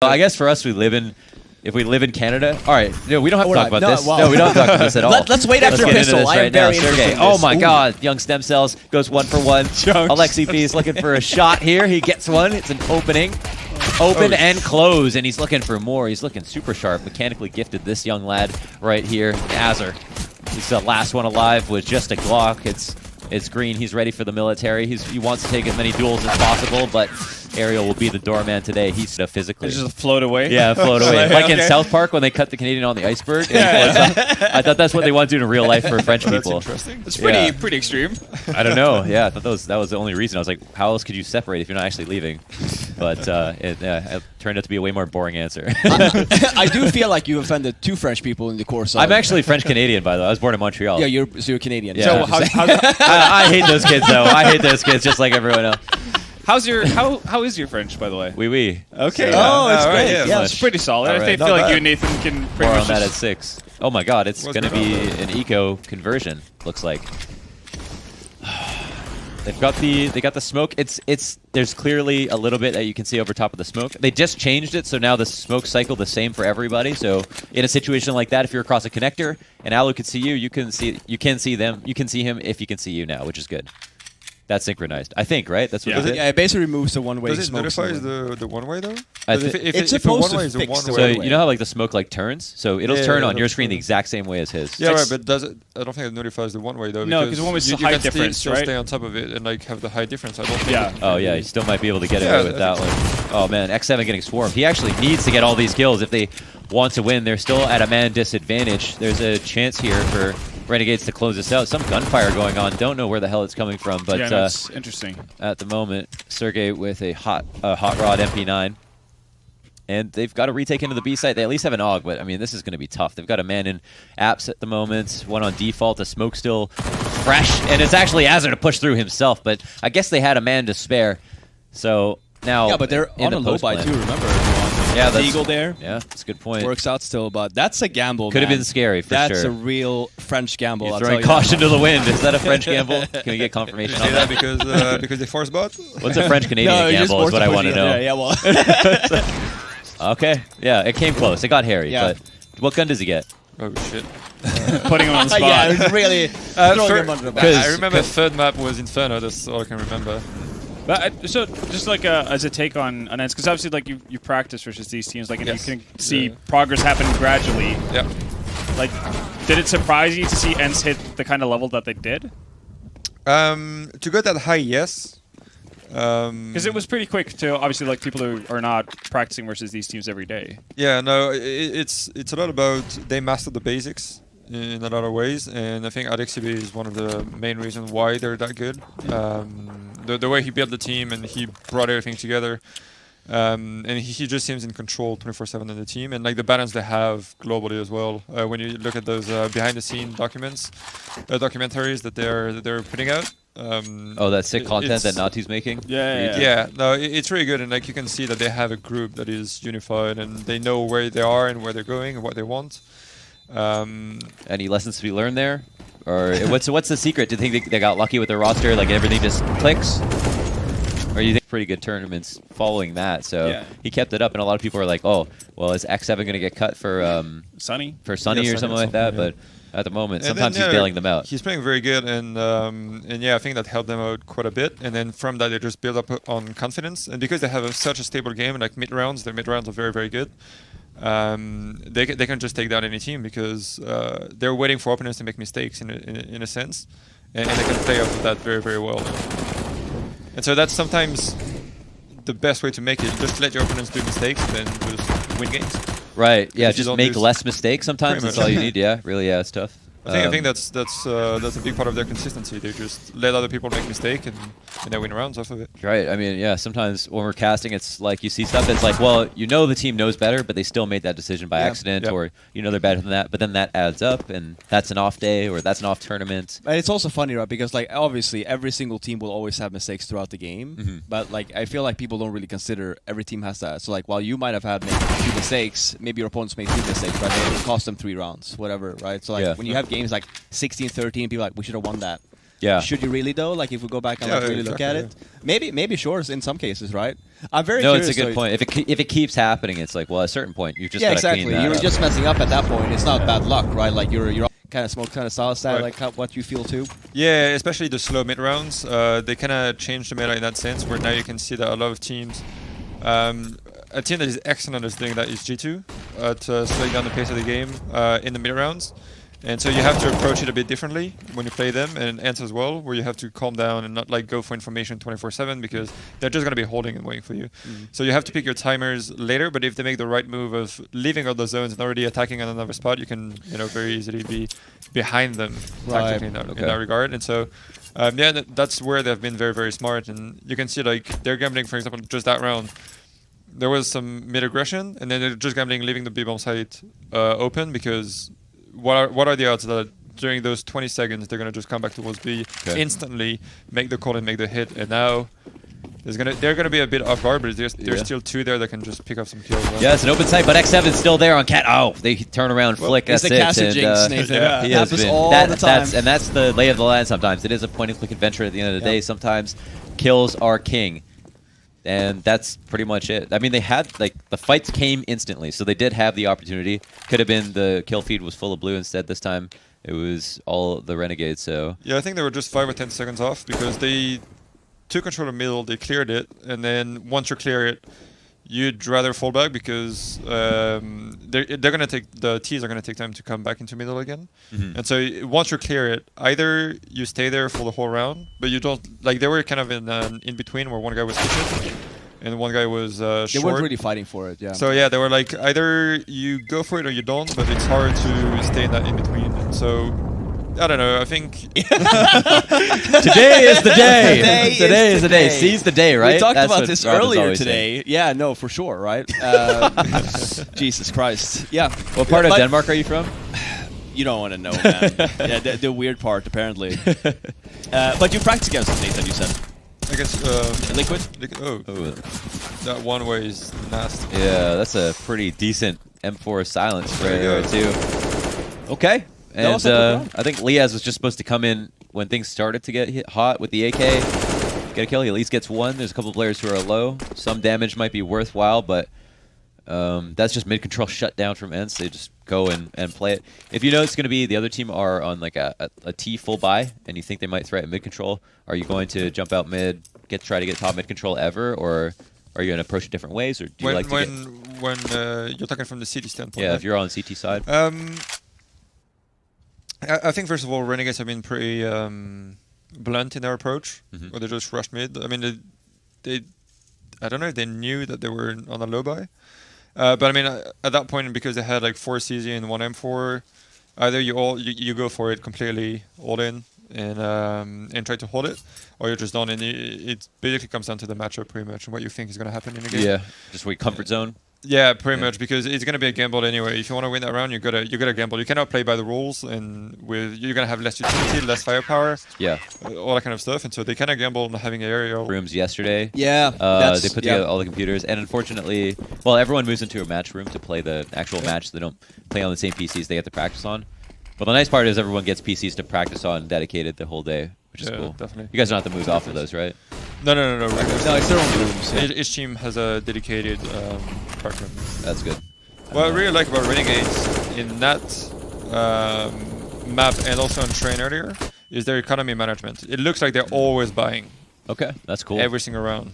Well, I guess for us, if we live in Canada, all right. No, we don't have to talk about this. Well, no, we don't have to talk about this at all. Let's wait after Pistol. I am very interested in this. Oh my God! Young stem cells goes 1 for 1. Alexi B is looking for a shot here. He gets one. It's an opening. Open and close, and he's looking for more. He's looking super sharp. Mechanically gifted, this young lad right here, Azur. He's the last one alive with just a Glock. It's green. He's ready for the military. He wants to take as many duels as possible, but Ariel will be the doorman today. He's physically just float away. Yeah, float away. Like in South Park when they cut the Canadian on the iceberg. I thought that's what they want to do in real life for French people. That's interesting. It's pretty extreme. I don't know. Yeah, I thought that was the only reason. I was like, how else could you separate if you're not actually leaving? But it turned out to be a way more boring answer. I do feel like you offended 2 French people in the course. I'm actually French Canadian, by the way. I was born in Montreal. Yeah, you're Canadian. Yeah. So I hate those kids though. I hate those kids just like everyone else. how is your French, by the way? Oui, oui. Okay. Oh, it's great. Yeah, Yeah, it's pretty solid. All I right. feel like you and Nathan can pretty More much on that at just 6. Oh my God, it's going to be an eco conversion. Looks like. They got the smoke. There's clearly a little bit that you can see over top of the smoke. They just changed it, so now the smoke cycle the same for everybody. So in a situation like that, if you're across a connector and Alu can see you can see them. You can see him if he can see you now, which is good. That's synchronized, I think, right? That's what it is. Yeah, it basically removes the one-way Does it smoke. notify the one-way though? It's supposed to fix the So one-way. you know how like the smoke like turns? So it'll turn on your screen the exact same way as his. Yeah, right, but does it? I don't think it notifies the one-way though. No, because the one-way is the height difference, still right? stay on top of it and like have the height difference. I don't think. Yeah. Oh yeah, you still might be able to get away with that one. Oh man, X7 getting swarmed. He actually needs to get all these kills if they want to win. They're still at a man disadvantage. There's a chance here for Renegades to close this out. Some gunfire going on. Don't know where the hell it's coming from, but yeah, that's interesting. At the moment, Sergey with a hot rod MP9. And they've got to retake into the B site. They at least have an AUG, but I mean, this is going to be tough. They've got a man in apps at the moment, one on default, the smoke still fresh, and it's actually Azur to push through himself, but I guess they had a man to spare. So now, yeah, but they're in on the a low buy post too, plan. remember? Yeah, the Eagle there. Yeah, that's a good point. Works out still, but that's a gamble. Could have been scary for that's sure. a real French gamble. You're throwing caution to the wind. Is that a French gamble? Can we get confirmation on that that? because they force bot? What's a French Canadian gamble is what I want to know. Yeah, well. Okay, yeah, it came close. It got hairy, but what gun does he get? Oh shit! Putting him on the spot. Yeah, it's really throwing him under the bus. I remember the third map was Inferno. That's all I can remember. But so just like as a take on Ence, because obviously like you practice versus these teams, like and you can see progress happen gradually. Yeah. Like, did it surprise you to see Ence hit the kind of level that they did? To go that high, yes. Because it was pretty quick to obviously like people who are not practicing versus these teams every day. Yeah, no, it's a lot about they mastered the basics in a lot of ways, and I think Alexi B is one of the main reasons why they're that good. The way he built the team and he brought everything together, and he just seems in control 24/7 of the team, and like the balance they have globally as well. When you look at those behind-the-scene documentaries that they're putting out. That sick content that Nati's making? Yeah, no, it's really good, and like you can see that they have a group that is unified, and they know where they are and where they're going and what they want. Any lessons to be learned there? Or what's the secret? Do you think they got lucky with their roster, like everything just clicks? Or you think pretty good tournaments following that? So he kept it up, and a lot of people are like, oh, well, is X7 going to get cut for Sunny? For Sunny or something like that? Yeah. But at the moment, sometimes he's bailing them out. He's playing very good, and yeah, I think that helped them out quite a bit. And then from that, they just build up on confidence. And because they have such a stable game, like their mid rounds are very, very good. They can just take down any team because they're waiting for opponents to make mistakes in a sense, and they can play off of that very, very well. And so that's sometimes the best way to make it. Just let your opponents do mistakes and then just win games. Right. Yeah. Just make less mistakes sometimes. That's all you need. Yeah. Really. Yeah. It's tough. I think that's a big part of their consistency. They just let other people make mistakes and they win rounds off of it. Right. I mean, yeah. Sometimes when we're casting, it's like you see stuff. It's like, well, you know, the team knows better, but they still made that decision by accident, or you know they're better than that. But then that adds up, and that's an off day, or that's an off tournament. And it's also funny, right? Because like obviously every single team will always have mistakes throughout the game, but like I feel like people don't really consider every team has that. So like while you might have had maybe 2 mistakes, maybe your opponents made 3 mistakes, right? It cost them 3 rounds, whatever, right? So like when you have games like 16-13, people are like, we should have won that. Yeah. Should you really though? Like if we go back and like, really look at it, maybe sure in some cases, right? I'm very No, curious. it's a good point. If it keeps happening, it's like, well, at a certain point, you've just Yeah, got to exactly. clean that You're up. just messing up at that point. It's not bad luck, right? Like you're kind of smoke, kind of solid side, like what you feel too. Yeah, especially the slow mid rounds. They kind of changed the meta in that sense, where now you can see that a lot of teams. A team that is excellent at doing that is G2, at slowing down the pace of the game in the mid rounds. And so you have to approach it a bit differently when you play them, and Ence as well, where you have to calm down and not like go for information 24/7 because they're just going to be holding and waiting for you. So you have to pick your timers later, but if they make the right move of leaving all the zones and already attacking on another spot, you can very easily be behind them tactically in that regard. And so yeah, that's where they've been very, very smart. And you can see like they're gambling, for example, just that round. There was some mid aggression, and then they're just gambling, leaving the B-bomb site open because what are the odds that during those 20 seconds they're gonna just come back towards B instantly, make the call and make the hit, and now they're gonna be a bit off guard, but there's still two there that can just pick up some kills. Right? Yeah, it's an open site, but X7's still there on Cat. Oh, they turn around, flick. It's That's the it. Cassie jinx, Nathan. He Happens has been. all the time. That's the lay of the land. Sometimes it is a point-and-click adventure. At the end of the day, sometimes kills are king. And that's pretty much it. I mean, they had, like, the fights came instantly, so they did have the opportunity. Could have been the kill feed was full of blue instead this time. It was all the Renegades, so... Yeah, I think they were just 5 or 10 seconds off because they took control of the middle, they cleared it, and then once you clear it, you'd rather fall back because they're gonna take the T's are gonna take time to come back into middle again, and so once you clear it, either you stay there for the whole round, but you don't like they were kind of in between where one guy was kitchen and one guy was short. They weren't really fighting for it, yeah. So yeah, they were like either you go for it or you don't, but it's hard to stay in that in between. And so I don't know. I think today is the day. Today is the day. Seize the day, right? We talked That's about what this Robin's earlier always today. saying. Yeah, no, for sure, right? Jesus Christ. Yeah. What part of Denmark are you from? You don't want to know, man. Yeah, the weird part, apparently. But you practice against them, Nathan, you said. I guess Liquid? Oh, that one way is nasty. Yeah, that's a pretty decent M4 silence right there too. Okay. And I think Liaz was just supposed to come in when things started to get hot with the AK. Get a kill. He at least gets one. There's a couple players who are low. Some damage might be worthwhile, but that's just mid-control shut down from Ence. They just go and play it. If you know it's going to be the other team are on like a T full buy and you think they might threaten mid-control, are you going to jump out mid, try to get top mid-control ever, or are you going to approach it different ways? Or do you like to when you're talking from the CT standpoint? Yeah, if you're on CT side. I think first of all, Renegades have been pretty blunt in their approach, where they just rushed mid. I mean, they I don't know if they knew that they were on a low buy, but I mean, at that point, because they had like 4 CZ and 1 M4, either you go for it completely all in and try to hold it, or you're just done. And it basically comes down to the matchup pretty much and what you think is going to happen in the game. Yeah, just wait, comfort zone. Yeah, pretty much, because it's gonna be a gamble anyway. If you want to win that round, you gotta gamble. You cannot play by the rules, and you're gonna have less utility, less firepower. Yeah, all that kind of stuff. And so they kind of gamble on having aerial rooms yesterday. Yeah, they put together all the computers, and unfortunately, well, everyone moves into a match room to play the actual match. They don't play on the same PCs they have to practice on. But the nice part is everyone gets PCs to practice on dedicated the whole day, which is cool. Definitely. You guys don't have to move off of those, right? No. No, it's their own rooms. Yeah. Each team has a dedicated park room. That's good. What I really like about Renegades in that map and also on Train earlier is their economy management. It looks like they're always buying. Okay, that's cool. Every single round.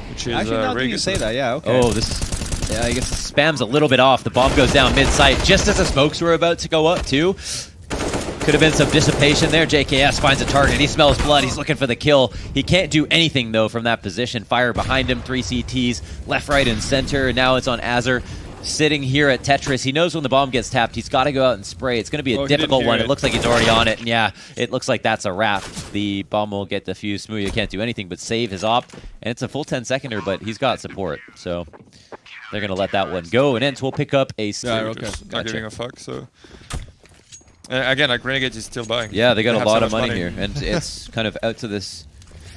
Which is actually, now really you good. say that, yeah, okay. Oh, this is... Yeah, I guess the spam's a little bit off. The bomb goes down mid-sight just as the smokes were about to go up, too. Could have been some dissipation there. JKS finds a target. He smells blood. He's looking for the kill. He can't do anything, though, from that position. Fire behind him. 3 CTs. Left, right, and center. And now it's on Azur. Sitting here at Tetris. He knows when the bomb gets tapped, he's got to go out and spray. It's going to be a difficult one. It looks like he's already on it. And yeah, it looks like that's a wrap. The bomb will get defused. Smoothie can't do anything but save his op. And it's a full 10-seconder, but he's got support. So they're going to let that one go. And Ence will pick up a steal. Not giving a fuck, so... again, like Renegades is still buying. Yeah, they got a lot of money here. And it's kind of out to this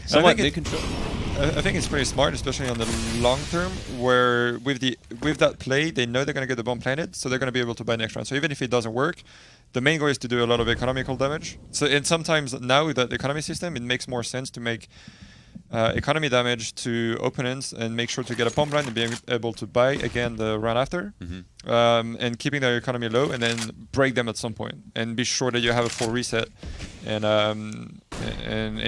somewhat big control. I think it's pretty smart, especially on the long term, where with that play, they know they're going to get the bomb planted, so they're going to be able to buy next round. So even if it doesn't work, the main goal is to do a lot of economical damage. So, and sometimes now with the economy system, it makes more sense to make economy damage to opponents and make sure to get a pump line and being able to buy again the round after, and keeping their economy low, and then break them at some point and be sure that you have a full reset, and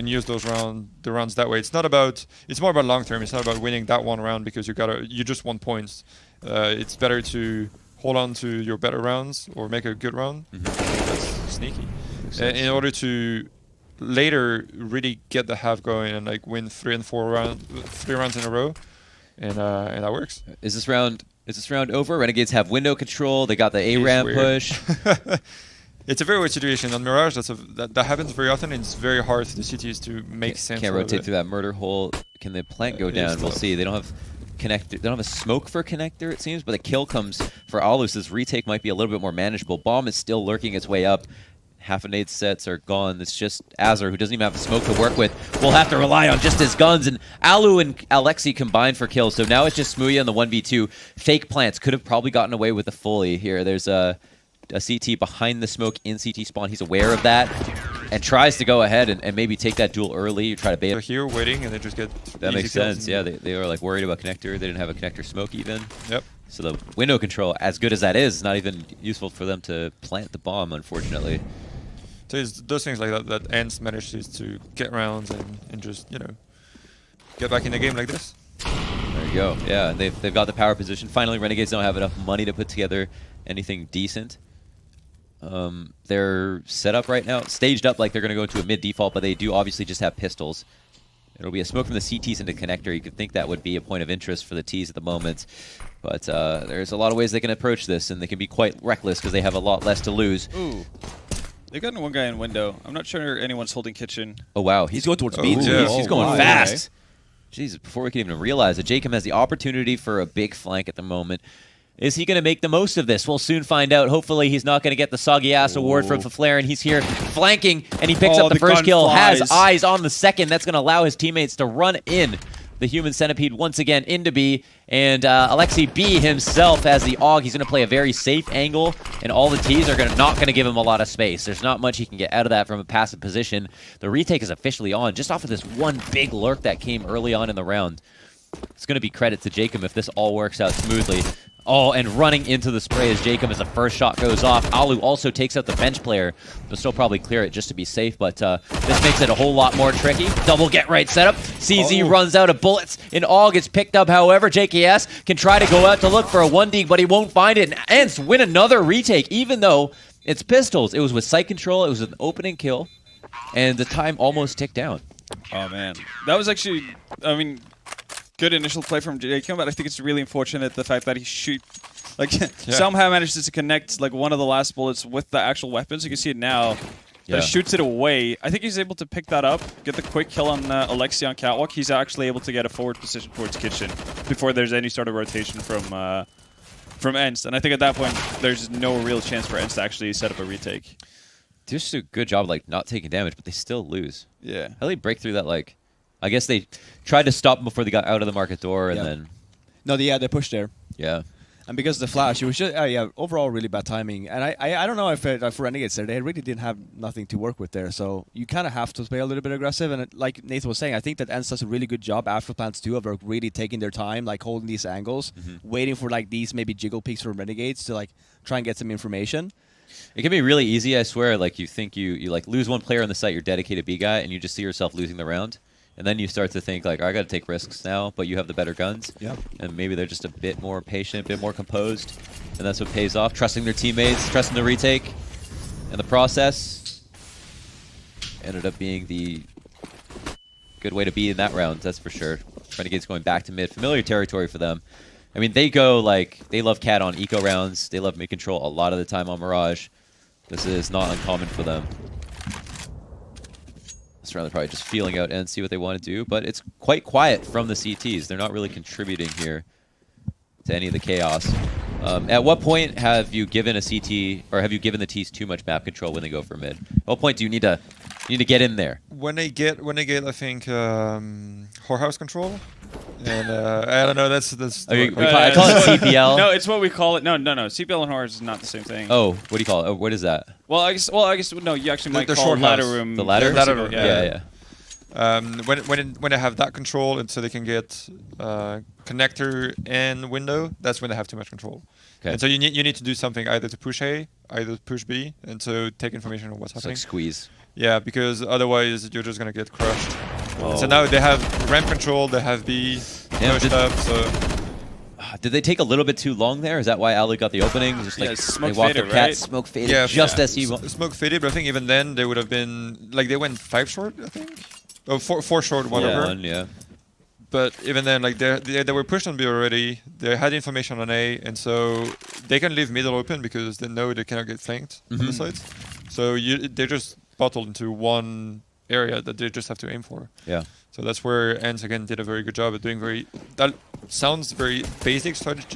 use those rounds that way. It's more about long term. It's not about winning that one round because you just want points. It's better to hold on to your better rounds or make a good round. That's sneaky. In order to later really get the half going and like win 3 rounds in a row, and that works. Is this round over? Renegades have window control. They got the A ramp push. It's a very weird situation on Mirage. That happens very often, and it's very hard for the CTs to make sense. Can't rotate through that murder hole. Can the plant go down? We'll see. They don't have connector. They don't have a smoke for a connector, it seems, but the kill comes for Alus. This retake might be a little bit more manageable. Bomb is still lurking its way up. Half a nade sets are gone. It's just Azur, who doesn't even have a smoke to work with. We'll have to rely on just his guns. And Alu and Alexi combined for kills. So now it's just Smooya in the 1v2. Fake plants could have probably gotten away with the fully here. There's a CT behind the smoke in CT spawn. He's aware of that and tries to go ahead and maybe take that duel early. You try to bait him. They're here waiting, and they just get that makes sense. Yeah, they were like worried about connector. They didn't have a connector smoke even. Yep. So the window control, as good as that is not even useful for them to plant the bomb, unfortunately. So it's those things like that Ence manages to get rounds and just, get back in the game like this. There you go. Yeah, they've got the power position. Finally, Renegades don't have enough money to put together anything decent. They're set up right now, staged up like they're going to go into a mid default, but they do obviously just have pistols. It'll be a smoke from the CTs into connector. You could think that would be a point of interest for the Ts at the moment. But there's a lot of ways they can approach this, and they can be quite reckless because they have a lot less to lose. Ooh. They've gotten one guy in window. I'm not sure anyone's holding kitchen. Oh, wow. He's going towards B. B. He's going wow. fast. Jesus, before we can even realize it, Jacob has the opportunity for a big flank at the moment. Is he going to make the most of this? We'll soon find out. Hopefully, he's not going to get the soggy ass award from Faflair, and he's here flanking, and he picks up the first kill, has eyes on the second. That's going to allow his teammates to run in. The human centipede once again into B, and Alexi B himself has the AUG. He's going to play a very safe angle, and all the Ts are not going to give him a lot of space. There's not much he can get out of that from a passive position. The retake is officially on, just off of this one big lurk that came early on in the round. It's going to be credit to Jacob if this all works out smoothly. Oh, and running into the spray as Jacob as the first shot goes off. Alu also takes out the bench player. They'll still probably clear it just to be safe, but this makes it a whole lot more tricky. Double get right setup. CZ runs out of bullets, and AUG gets picked up. However, JKS can try to go out to look for a 1D, but he won't find it. And Ence win another retake, even though it's pistols. It was with sight control. It was an opening kill, and the time almost ticked down. Oh, man. That was actually, I mean, good initial play from Jacob, but I think it's really unfortunate the fact that he somehow manages to connect like one of the last bullets with the actual weapons. You can see it now. That he shoots it away. I think he's able to pick that up, get the quick kill on Alexi on catwalk. He's actually able to get a forward position towards kitchen before there's any sort of rotation from Ence. And I think at that point there's no real chance for Ence to actually set up a retake. They just do a good job like not taking damage, but they still lose. Yeah. How do they break through that like? I guess they tried to stop them before they got out of the market door, and then... No, they pushed there. Yeah. And because of the flash, it was just, overall really bad timing. And I don't know if for Renegades there, they really didn't have nothing to work with there. So you kind of have to play a little bit aggressive. And like Nathan was saying, I think that Ence does a really good job after plants 2 of really taking their time, like holding these angles, waiting for like these maybe jiggle peaks from Renegades to like try and get some information. It can be really easy, I swear. Like you think you like lose one player on the site, your dedicated B guy, and you just see yourself losing the round. And then you start to think, like, I got to take risks now, but you have the better guns. Yep. And maybe they're just a bit more patient, a bit more composed. And that's what pays off. Trusting their teammates, trusting the retake. And the process ended up being the good way to be in that round, that's for sure. Renegades going back to mid. Familiar territory for them. I mean, they go, like, they love cat on eco rounds. They love mid control a lot of the time on Mirage. This is not uncommon for them. This round they're probably just feeling out and see what they want to do, but it's quite quiet from the CTs. They're not really contributing here to any of the chaos. At what point have you given a CT, or have you given the Ts too much map control when they go for mid? At what point do you need to get in there? When they get I think whorehouse control And I don't know. That's I call it CPL. No, it's what we call it. No. CPL and horrors is not the same thing. Oh, what do you call it? Oh, what is that? Well, I guess no. You actually might The call short ladder house. room. The ladder? Ladder room, Yeah. When they have that control, and so they can get connector and window, that's when they have too much control. Okay. And so you need to do something either to push A, either to push B, and so take information on what's It's happening. like squeeze. Yeah, because otherwise you're just gonna get crushed. Whoa. So now they have ramp control, they have B pushed up. So Did they take a little bit too long there? Is that why Ali got the opening? Just Yeah, like smoke they walked faded, up cat, right? smoke faded yeah, just as he smoke faded. But I think even then they would have been like they went 5 short. I think. Oh, four short, one over. Yeah. But even then, like they were pushed on B already. They had information on A, and so they can leave middle open because they know they cannot get flanked on the sides. So they're just bottled into one area that they just have to aim for. Yeah. So that's where Ence again did a very good job at doing very. That sounds very basic. Started.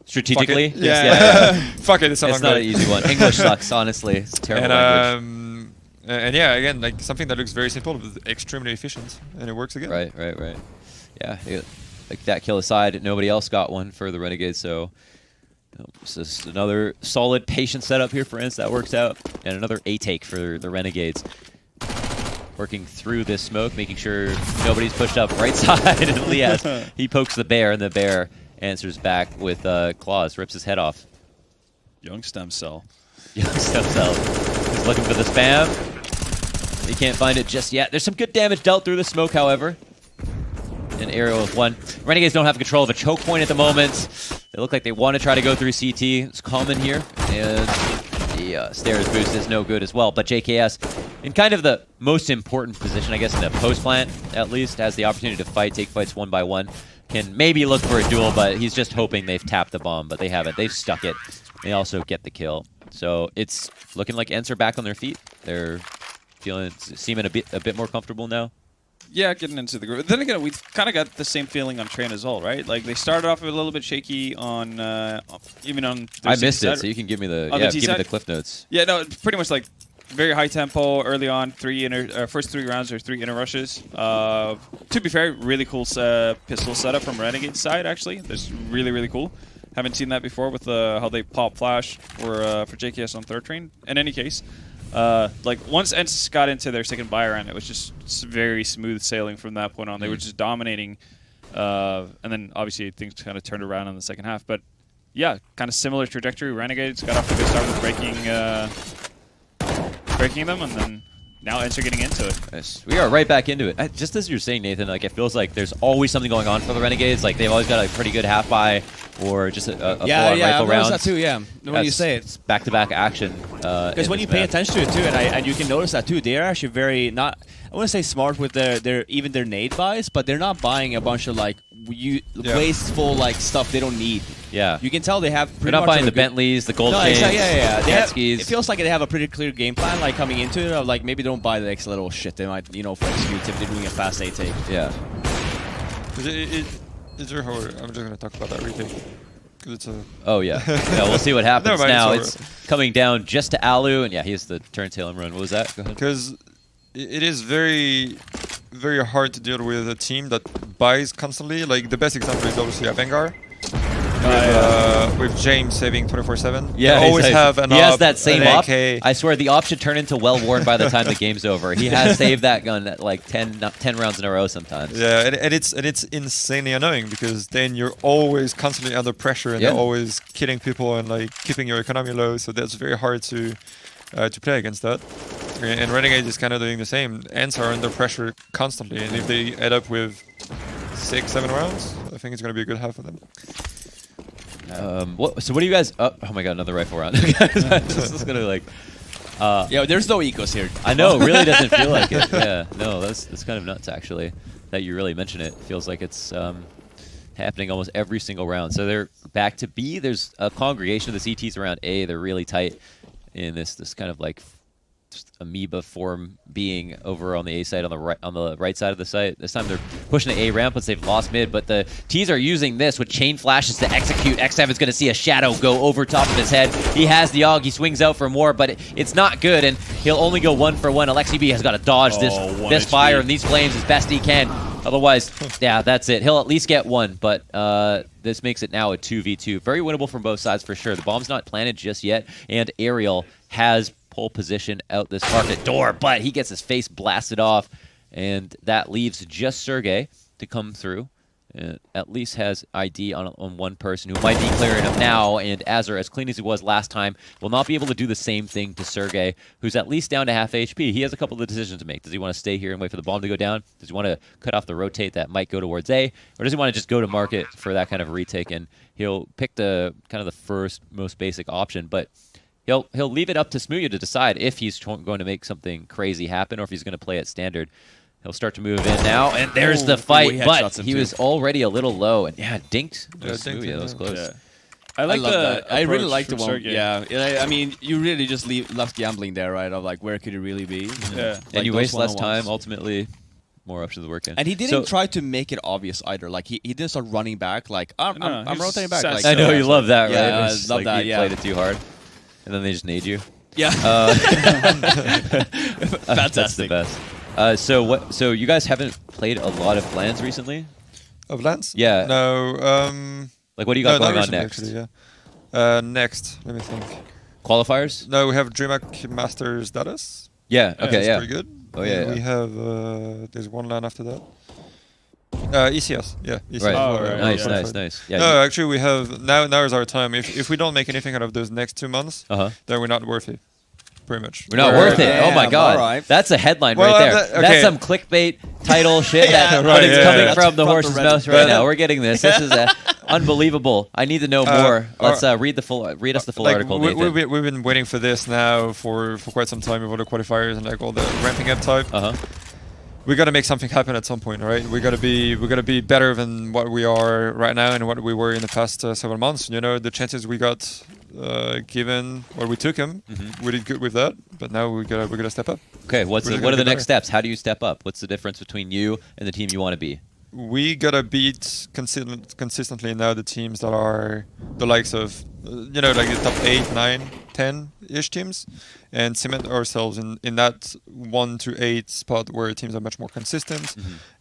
Strategically? Fuck it. Yeah. Fuck it. It's It's not an easy one. English sucks, honestly. It's a terrible language. And yeah, again, like something that looks very simple, but extremely efficient, and it works again. Right. Yeah, like that kill aside, nobody else got one for the Renegades, so this is another solid patient setup here for Ence. That works out. And another A take for the Renegades. Working through this smoke, making sure nobody's pushed up right side. And Lias, he pokes the bear, and the bear answers back with claws, rips his head off. Young stem cell. Young stem cell. He's looking for the spam. He can't find it just yet. There's some good damage dealt through the smoke, however. An arrow with one. Renegades don't have control of a choke point at the moment. They look like they want to try to go through CT. It's common here. And the stairs boost is no good as well. But JKS, in kind of the most important position, I guess, in the post plant, at least, has the opportunity to take fights one by one. Can maybe look for a duel, but he's just hoping they've tapped the bomb. But they haven't. They've stuck it. They also get the kill. So it's looking like Ence are back on their feet. They're seeming a bit more comfortable now. Yeah, getting into the groove. Then again, we've kind of got the same feeling on Train as well, right? Like they started off a little bit shaky on even on. I missed it, so you can give me the cliff notes. Yeah, no, it's pretty much like very high tempo early on. First 3 rounds or 3 inner rushes. To be fair, really cool pistol setup from Renegade side. Actually, that's really cool. Haven't seen that before with how they pop flash for JKS on third train. In any case. Like once Ence got into their second buy round, it was just very smooth sailing from that point on. They were just dominating, and then obviously things kind of turned around in the second half. But yeah, kind of similar trajectory. Renegades got off to a good start with breaking them, and then now Ence are getting into it. Yes, we are right back into it. Just as you're saying, Nathan, like it feels like there's always something going on for the Renegades. Like they've always got a pretty good half buy or just a full-on rifle round. that too. Yeah, when you say it, back-to-back action. because when you pay attention to it too, and you can notice that too, they are actually very not. I want to say smart with their nade buys, but they're not buying a bunch of like wasteful like stuff they don't need. Yeah, you can tell they have. They're not buying the Bentleys, the gold chains. Yeah. Jet skis. It feels like they have a pretty clear game plan, like coming into it. Of, like maybe don't buy the extra little shit they might, for execute if they're doing a fast A take. Yeah. Is there I'm just gonna talk about that retake. It's a oh yeah. We'll see what happens mind, now. it's It's coming down just to Alu, and yeah, he has the turn-tail and run. What was that? Go ahead. Because it is very, very hard to deal with a team that buys constantly. Like the best example is obviously Avengar. With James saving 24/7. Yeah, they always have he has that same an op. AK. I swear the op should turn into well-worn by the time the game's over. He has saved that gun at like 10 rounds in a row sometimes. Yeah, and it's insanely annoying because then you're always constantly under pressure and they're always killing people and like keeping your economy low. So that's very hard to play against that. And Renegade is kind of doing the same. Ence are under pressure constantly, and if they end up with 6-7 rounds, I think it's going to be a good half for them. So what do you guys? Oh my god, another rifle round. This is gonna like. There's no ecos here. I know, it really doesn't feel like it. Yeah, no, that's kind of nuts actually. That you really mention it. Feels like it's happening almost every single round. So they're back to B. There's a congregation of the CTs around A. They're really tight in this kind of like just amoeba form being over on the A side on the right side of the site. This time they're pushing the A ramp once they've lost mid, but the T's are using this with chain flashes to execute. X7 is going to see a shadow go over top of his head. He has the AUG. He swings out for more, but it's not good, and he'll only go 1 for 1. Alexi B has got to dodge this fire and these flames as best he can. Otherwise, yeah, that's it. He'll at least get one, but this makes it now a 2v2. Very winnable from both sides for sure. The bomb's not planted just yet, and Ariel has pole position out this market door, but he gets his face blasted off, and that leaves just Sergey to come through. At least has ID on one person who might be clearing him now, and Azur, as clean as he was last time, will not be able to do the same thing to Sergey, who's at least down to half HP. He has a couple of decisions to make. Does he want to stay here and wait for the bomb to go down? Does he want to cut off the rotate that might go towards A? Or does he want to just go to market for that kind of retake? And he'll pick the kind of the first, most basic option, but he'll leave it up to Smooya to decide if he's going to make something crazy happen or if he's going to play it standard. He'll start to move in now, and there's the fight, but he was already a little low, and dinked. Smooya, that was close. Yeah. I like love the that. I really like the one. Sergey. Yeah, I mean, you really just left gambling there, right? Of like, where could it really be? Yeah. And you those waste less one-on-ones. time, ultimately, more options work in. And he didn't try to make it obvious either. Like he didn't start running back. Like I'm he's rotating back. Like, I know you love that, right? Yeah, It's just I love like that. you Yeah, played it too hard, and then they just nade you. yeah. That's the best. So you guys haven't played a lot of LANs recently? Of Lance? Yeah. No. Like, what do you got no, going on recently, next? Actually, yeah. Next, let me think. Qualifiers? No, we have DreamHack Masters Dallas. Yeah. Okay. That's Yeah. pretty good. Oh, yeah, And yeah. we have there's one LAN after that. ECS, yeah. ECS. Right. Oh, right, Nice. yeah. Nice. Yeah. No, actually, we have now is our time. If we don't make anything out of those next 2 months, Uh-huh. then we're not worth it. Pretty much. We're not worth it. Oh my Damn, God, alright. that's a headline Well, right there. okay. That's some clickbait title shit that right, it's yeah, coming yeah. from the That's horse's proper mouth Reddit. right now. We're getting this. This is unbelievable. I need to know more. Let's read us the full article, Nathan. We've been waiting for this now for quite some time with all the qualifiers and like all the ramping up type. We got to make something happen at some point, right? We got to be better than what we are right now and what we were in the past several months. You know, the chances we got given, well, we took them. We did good with that, but now we gotta step up. Okay, We're what just are gonna the be next better. steps? How do you step up? What's the difference between you and the team you want to be? We gotta beat consistently now the teams that are the likes of, like the top 8, 9, 10-ish teams, and cement ourselves in that 1 to 8 spot where teams are much more consistent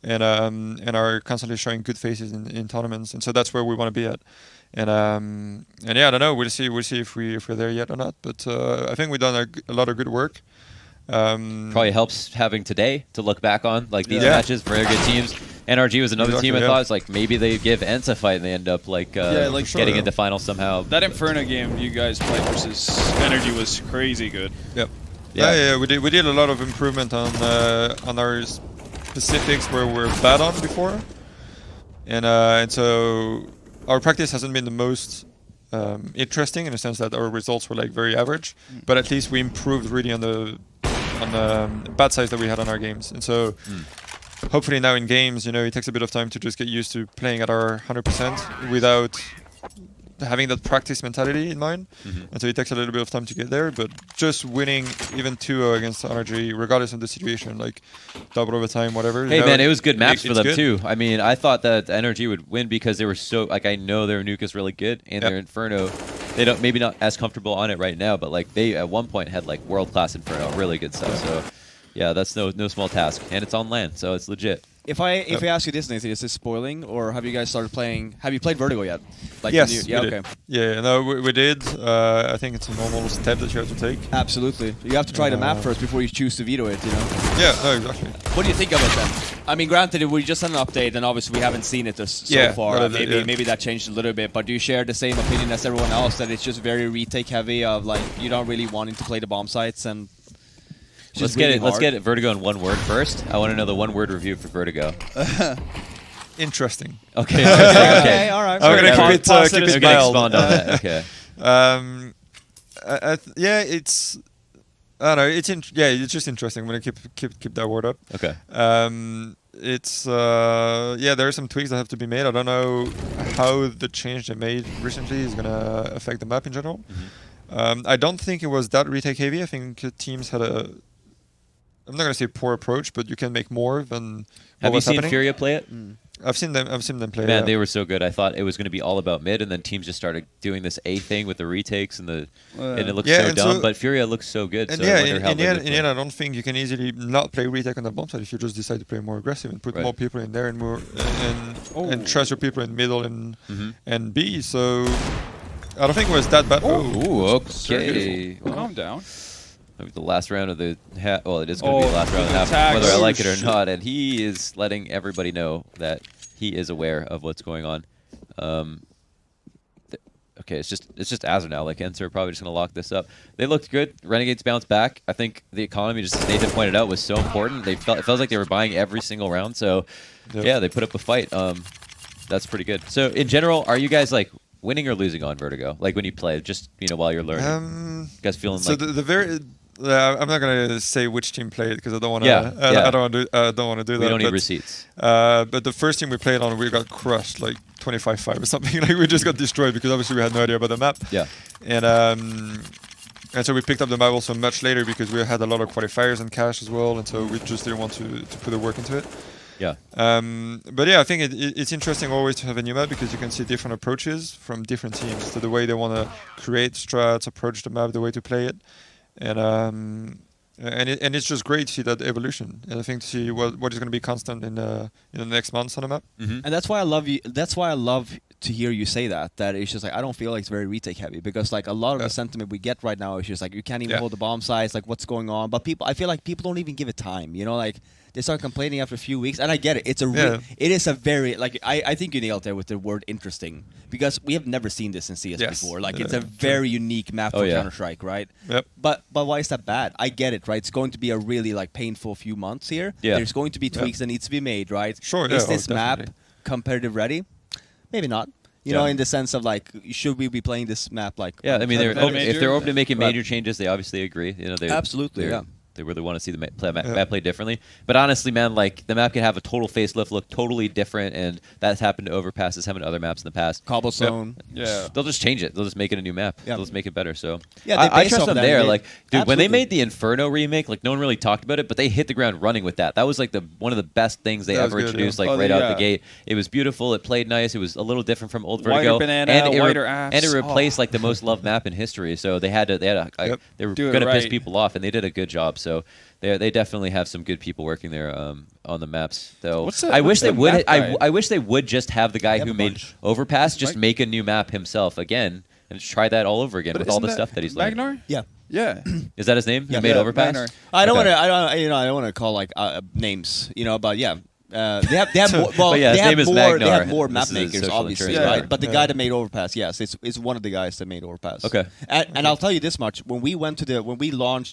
and are constantly showing good faces in tournaments, and so that's where we want to be at. And yeah, I don't know. We'll see if we're there yet or not. But I think we've done a lot of good work. Probably helps having today to look back on, like these Yeah. matches, very good teams. NRG was another Exactly, team I yeah. thought it's like maybe they give Ence a fight and they end up like getting yeah. into finals somehow. That Inferno game you guys played versus Energy was crazy good. Yep. Yeah. Yeah. We did a lot of improvement on our specifics where we're bad on before, and so our practice hasn't been the most interesting in the sense that our results were like very average, but at least we improved really on the bad sides that we had on our games, and so. Hopefully now in games, it takes a bit of time to just get used to playing at our 100% without having that practice mentality in mind. And so it takes a little bit of time to get there, but just winning even 2-0 against NRG, regardless of the situation, like double overtime, whatever. Hey man, it was good maps for it's them good. too. I mean, I thought that NRG would win because they were so like I know their nuke is really good and their Inferno. They don't maybe not as comfortable on it right now, but like they at one point had like world class Inferno, really good stuff. So. Yeah, that's no small task, and it's on land, so it's legit. If I ask you this, Nathan, is this spoiling, or have you guys started playing? Have you played Vertigo yet? Like Yes, the new, we did. Yeah, no, we did. I think it's a normal step that you have to take. Absolutely. You have to try the map first before you choose to veto it. Yeah, no, exactly. What do you think of it then? I mean, granted, we just had an update, and obviously we haven't seen it so Yeah, far. but Maybe that changed a little bit, but do you share the same opinion as everyone else that it's just very retake heavy? Of like you don't really wanting to play the bomb sites and. Let's get it. Vertigo in one word first. I want to know the one word review for Vertigo. Interesting. Okay. Okay, all right. I'm gonna keep it We're gonna mild. expand on that. Okay. Yeah, it's. I don't know. It's just interesting. I'm gonna keep that word up. Okay. It's there are some tweaks that have to be made. I don't know how the change they made recently is gonna affect the map in general. I don't think it was that retake heavy. I think teams had a. I'm not gonna say poor approach, but you can make more than. Have you was seen happening. Furia play it? I've seen them play. Man, they were so good. I thought it was going to be all about mid, and then teams just started doing this A thing with the retakes and and it looks so dumb. But Furia looks so good. And so I wonder how in the end, I don't think you can easily not play retake on the bomb side if you just decide to play more aggressive and put more people in there and more and trust your people in middle and B. So I don't think it was that bad. Ooh, okay. Calm down. Maybe the last round of the well, it is going to be the last round of the half, whether I like it or not. And he is letting everybody know that he is aware of what's going on. Okay, it's just Azur now. Like Ence are probably just going to lock this up. They looked good. Renegades bounced back. I think the economy, just as Nathan pointed out, was so important. It felt like they were buying every single round. So yeah, they put up a fight. That's pretty good. So in general, are you guys like winning or losing on Vertigo? Like when you play, just while you're learning. You guys feeling like the very. I'm not gonna say which team played because I don't want to. I don't want to do that. We don't need receipts. But the first team we played on, we got crushed like 25-5 or something. Like we just got destroyed because obviously we had no idea about the map. Yeah. And so we picked up the map also much later because we had a lot of qualifiers and cash as well, and so we just didn't want to put the work into it. Yeah. But yeah, I think it's interesting always to have a new map because you can see different approaches from different teams to the way they want to create strats, approach the map, the way to play it. And it's just great to see that evolution, and I think to see what is going to be constant in the next months on the map. And that's why I love you. That's why I love to hear you say that it's just like I don't feel like it's very retake heavy because like a lot of the sentiment we get right now is just like you can't even hold the bomb sites, like what's going on. But I feel like people don't even give it time. Like they start complaining after a few weeks, and I get it. It is a very like I think you nailed there with the word interesting because we have never seen this in CS before. Like it's a very unique map for Counter-Strike, right? Yep. But why is that bad? I get it, right? It's going to be a really like painful few months here. Yeah. There's going to be tweaks that needs to be made, right? Sure. Is this map competitive ready? Maybe not. You know, in the sense of like, should we be playing this map like? Yeah, I mean, if they're open to making major changes, they obviously agree. Absolutely, They really want to see the map play differently. But honestly, man, like the map can have a total facelift, look totally different, and that's happened to Overpass. It's happened to other maps in the past. Cobblestone. Yeah. They'll just change it. They'll just make it a new map. Yeah. They'll just make it better. So yeah, I trust them there. Like, dude, when they Absolutely. made the Inferno remake, like no one really talked about it, but they hit the ground running with that. That was like one of the best things they ever introduced. Like right out the gate, it was beautiful. It played nice. It was a little different from old Vertigo, Whiter banana, and it replaced like the most loved map in history. So they had to. They were going to piss people off, and they did a good job. So. They definitely have some good people working there on the maps. Though I wish they would. I wish they would just have the guy who made Overpass just make a new map himself again and just try that all over again with all the stuff that he's learned. Magnar? Yeah. Yeah. Is that his name? He made Overpass. Magnar. I don't want to. I don't want to call like names. But yeah. They have more. Well, But yeah, his name is Magnar. They have more This map is makers, social obviously, insurance. right? But the guy that made Overpass, yes, it's one of the guys that made Overpass. Okay. And I'll tell you this much: when we launched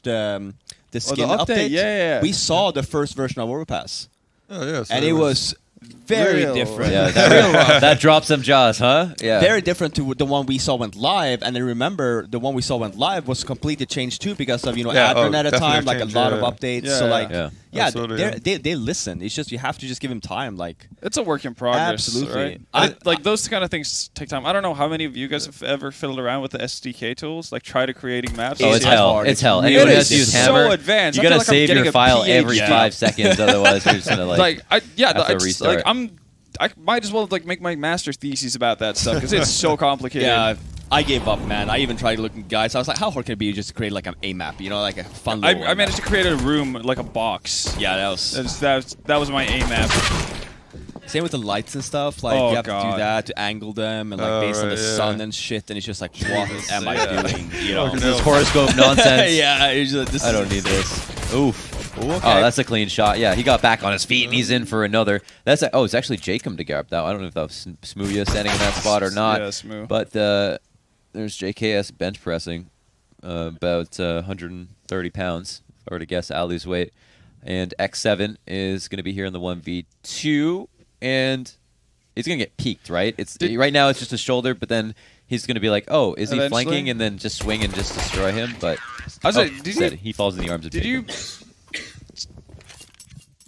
the skin update, we saw the first version of Overpass, So and it was very different. Yeah, that dropped some jaws, huh? Yeah. Very different to the one we saw went live, and then remember the one we saw went live was completely changed too because of admin at a time, like a lot of updates. So like they listen. It's just you have to just give him time. Like it's a work in progress. Absolutely. Right? Like those kind of things take time. I don't know how many of you guys have ever fiddled around with the SDK tools, like try to creating maps. Oh, it's hell. It's hell. Really Anyone who has to use so Hammer, advanced. you gotta I feel like save I'm your getting a file every PhD. 5 seconds, otherwise you're just gonna have to restart. I might as well like make my master's thesis about that stuff because it's so complicated. Yeah, I gave up, man. I even tried looking guys. I was like, how hard can it be to just create like an A map? Like a fun. Little I managed to create a room like a box. Yeah, that was my A map. Same with the lights and stuff. Like you have to do that to angle them and like based on the sun and shit. And it's just like, what am I doing? This horoscope nonsense. Yeah, I don't need this. Oof. Ooh, okay. Oh, that's a clean shot. Yeah, he got back on his feet and he's in for another. It's actually Jacob to grab that. I don't know if that was Smoothia standing in that spot or not. Yeah, Smooth. But there's JKS bench pressing about 130 pounds, if I were to guess Ali's weight. And X7 is going to be here in the 1v2. And he's going to get peaked, right? Right now it's just a shoulder, but then he's going to be like, oh, is he flanking? And then just swing and just destroy him. But he falls in the arms of Jacob. Did you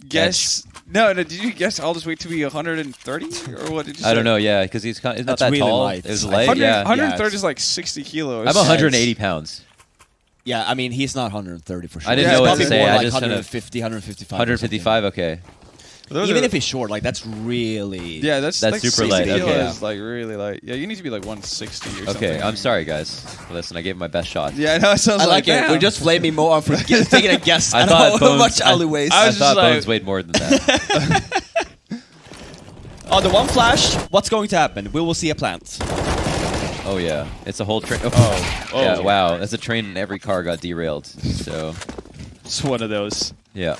guess? No. Did you guess all this weight to be 130 or what did you say? I don't know. Yeah, because he's not that really tall. light. It was light. 130 is like 60 kilos. I'm 180 pounds. Yeah, I mean he's not 130 for sure. I didn't know what to probably say. More I like just 150, 155. 155. Okay. Those Even are- if he's short, like that's really Yeah, that's That's like super 60 light, kilo okay. is like really light. Yeah, you need to be like 160 or something. Okay, I'm sorry, guys. Listen, I gave him my best shot. Yeah, I know. It sounds I like it. damn. We're just flaming Moa for taking a guess I at thought how much Bones- Ali weighs. I I was thought just like- Bones weighed more than that. On the one flash, what's going to happen? We will see a plant. Oh yeah, it's a whole train. Oh. Yeah, wow. That's a train, and every car got derailed. So It's one of those. yeah,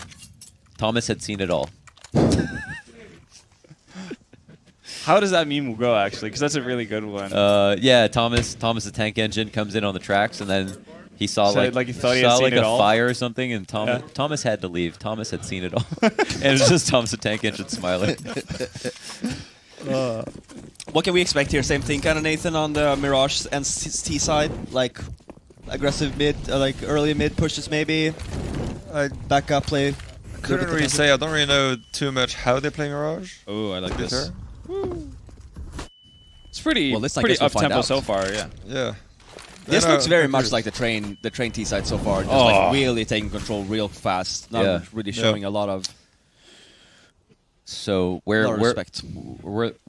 Thomas had seen it all. How does that meme go actually? Because that's a really good one. Yeah, Thomas the tank engine comes in on the tracks, and then he saw So, like like, he thought he had saw seen like it a all? fire or something, and Thomas Yeah. Thomas had to leave. Thomas had seen it all, and it was just Thomas the tank engine smiling. What can we expect here? Same thing, kind of Nathan on the Mirage and T side, like aggressive mid, like early mid pushes maybe, I back up play. couldn't really say. I don't really know too much how they play Mirage. Oh, I like to be this. fair. It's pretty, Well, let's, I pretty guess we'll up find tempo out. so far. Yeah. Yeah. This Yeah, no, looks very I'm much curious. like the train T side so far, just Oh. like really taking control real fast, not Yeah. really Yeah. showing a lot of So where lot of where, respect.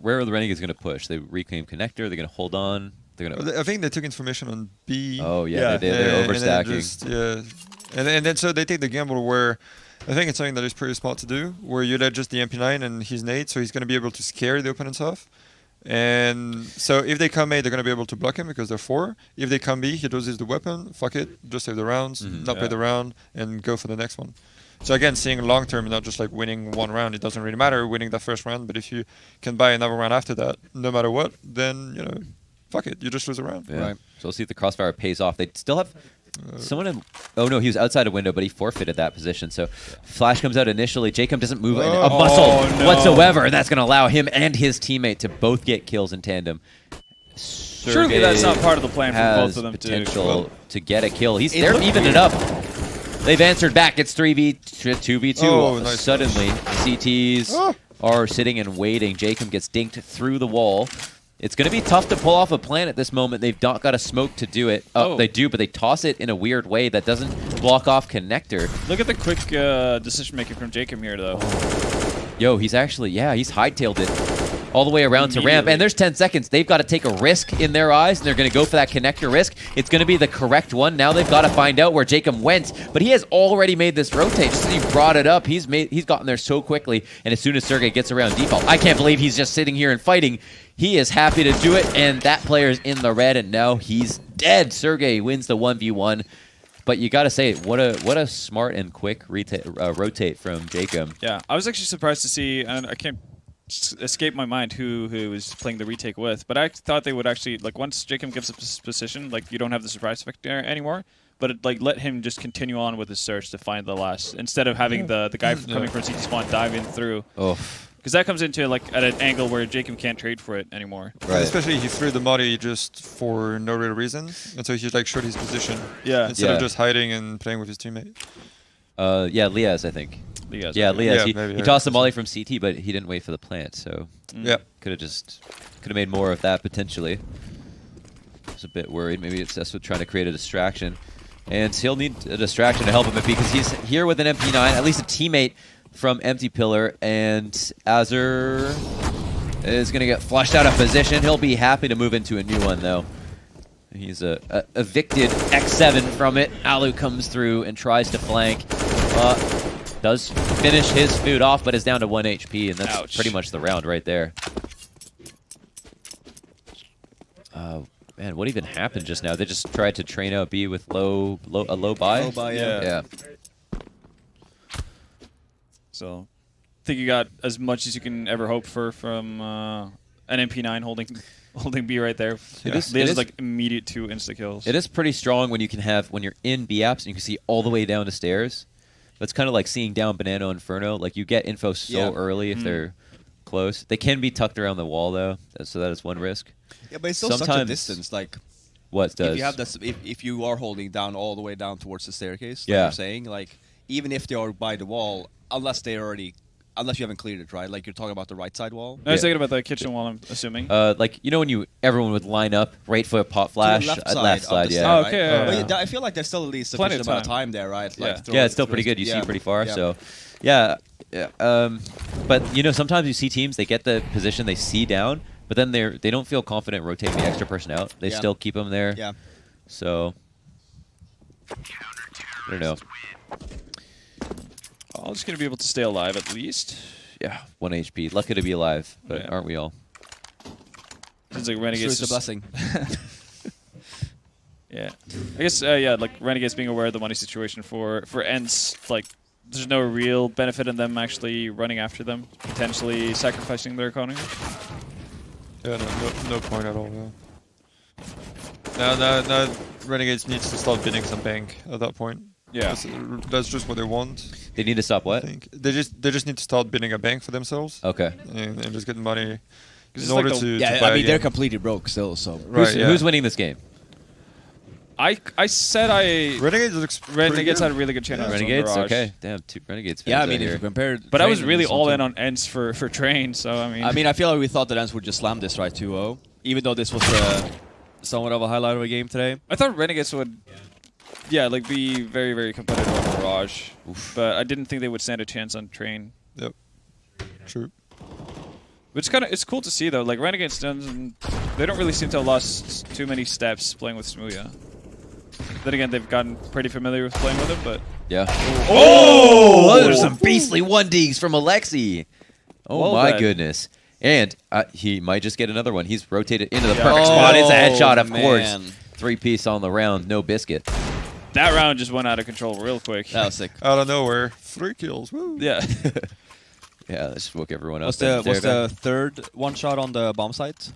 where are the Renegades going to push? They reclaim connector. They're going to hold on. They're going to. I think they took information on B. Oh yeah, they did. They're and then overstacking. just- yeah, and then so they take the gamble where I think it's something that is pretty smart to do, where you let just the MP9 and he's Nate, so he's going to be able to scare the opponents off. And so if they come A, they're going to be able to block him because they're 4. If they come B, he doses the weapon. Fuck it, just save the rounds, not play Yeah. the round, and go for the next one. So again, seeing long term, not just like winning one round. It doesn't really matter winning that first round, but if you can buy another round after that, no matter what, then fuck it, you just lose a round. Yeah. Right. So we'll see if the crossfire pays off. They still have someone in. Oh no, he was outside a window, but he forfeited that position. So Flash comes out initially. Jacob doesn't move a Oh, muscle no. whatsoever, and that's going to allow him and his teammate to both get kills in tandem. Surely that's not part of the plan for has both of them to potential to get a kill. It They're looked evening it up. They've answered back. It's 2v2. Oh, nice. Suddenly, CTs Oh. are sitting and waiting. Jacob gets dinked through the wall. It's going to be tough to pull off a plan at this moment. They've not got a smoke to do it. Oh. They do, but they toss it in a weird way that doesn't block off connector. Look at the quick decision making from Jacob here, though. Yo, he's actually, he's hightailed it all the way around to ramp. Immediately. And there's 10 seconds. They've got to take a risk in their eyes, and they're going to go for that connector risk. It's going to be the correct one. Now they've got to find out where Jacob went. But he has already made this rotate. Just as he brought it up, he's gotten there so quickly. And as soon as Sergey gets around default, I can't believe he's just sitting here and fighting. He is happy to do it, and that player's in the red, and now he's dead. Sergey wins the 1v1. But you got to say, what a smart and quick rotate from Jacob. Yeah, I was actually surprised to see, and I can't escape my mind who was playing the retake with, but I thought they would actually, like, once Jacob gives up his position, like, you don't have the surprise effect there anymore, but let him just continue on with his search to find the last, instead of having the guy coming from CT spawn dive in through. Oh, Because that comes into, like, at an angle where Jacob can't trade for it anymore. right. Especially he threw the Molly just for no real reason, and so he like showed his position Yeah. instead Yeah. of just hiding and playing with his teammate. Yeah, Liaz, I think. You guys Yeah, are- Liaz. Yeah, he maybe, he yeah. tossed the molly from CT, but he didn't wait for the plant, so Yeah. could have made more of that potentially. I was a bit worried. Maybe it's Eswood trying to create a distraction, and he'll need a distraction to help him because he's here with an MP9, at least a teammate from Empty Pillar, and Azur is going to get flushed out of position. He'll be happy to move into a new one though. He's evicted X7 from it. Alu comes through and tries to flank. Does finish his food off, but is down to 1 HP, and that's Ouch. pretty much the round right there. Man, what even happened just now? They just tried to train out B with a low buy? Low buy, yeah. Yeah. So, I think you got as much as you can ever hope for from an MP9 holding B right there. It is- Liaz it is- like immediate 2 insta kills. It is pretty strong when you're in B apps and you can see all the way down the stairs. That's kind of like seeing down Banana Inferno. Like you get info so Yeah. early if they're close. They can be tucked around the wall though, so that is one risk. Yeah, but it's still such a Sometimes- distance. Like What does? if you have this, if you are holding down all the way down towards the staircase, like Yeah. you're saying, like even if they are by the wall, unless they're already unless you haven't cleared it, right? Like you're talking about the right side wall. I was Yeah. thinking about the kitchen wall, I'm assuming. Like when everyone would line up, right foot pot To flash, the left left of side, the yeah. stand, Oh, okay, right? yeah, But yeah. yeah, I feel like there's still at least Plenty sufficient of amount of time. time there, right? Yeah. Throw Yeah, it it's still through pretty the- good. You see yeah. pretty far, Yeah. so yeah. But sometimes you see teams, they get the position, they see down, but then they don't feel confident rotating the extra person out. They Yeah. still keep them there. Yeah. So I don't know. I'm just gonna be able to stay alive at least. Yeah, 1 HP. Lucky to be alive, but Yeah. aren't we all? Seems like So Renegades. it's a just- blessing. Yeah, I guess like Renegades being aware of the money situation for Ence, like there's no real benefit in them actually running after them, potentially sacrificing their economy. Yeah, no point at all. Yeah. Now, Renegades needs to start bidding some bank at that point. Yeah. That's just what they want. They need to stop I what? think they just need to start bidding a bank for themselves Okay. and just get money it's in order like to Yeah, buy I mean a they're game. completely broke still. So Right, yeah. Who's winning this game? I said Renegades looks pretty Renegades good. had a really good chance. on Renegades? Mirage. Okay. Damn, 2 Renegades fans yeah, I out mean if here. you compare. But I was Train really and all this in one on Ence for Train, so I mean. too. I mean, I feel like we thought that Ence would just slam this right 2-0, even though this was somewhat of a highlight of a game today. I thought Renegades would, like be very, very competitive on Mirage, but I didn't think they would stand a chance on Train. Yep. True. Which it's cool to see though. Like Renegades they don't really seem to have lost too many steps playing with Smooya. Then again, they've gotten pretty familiar with playing with him, but Yeah. Oh, there's some beastly 1Ds from Alexi. Oh Well my done. goodness. And he might just get another one. He's rotated into the Yeah. perfect spot. It's a headshot, of man. course. 3-piece on the round, no biscuit. that round just went out of control real quick. That was sick. Out of nowhere, 3 kills. Woo. Yeah. Yeah, let's woke everyone up. What's there. the third one shot on the bomb site?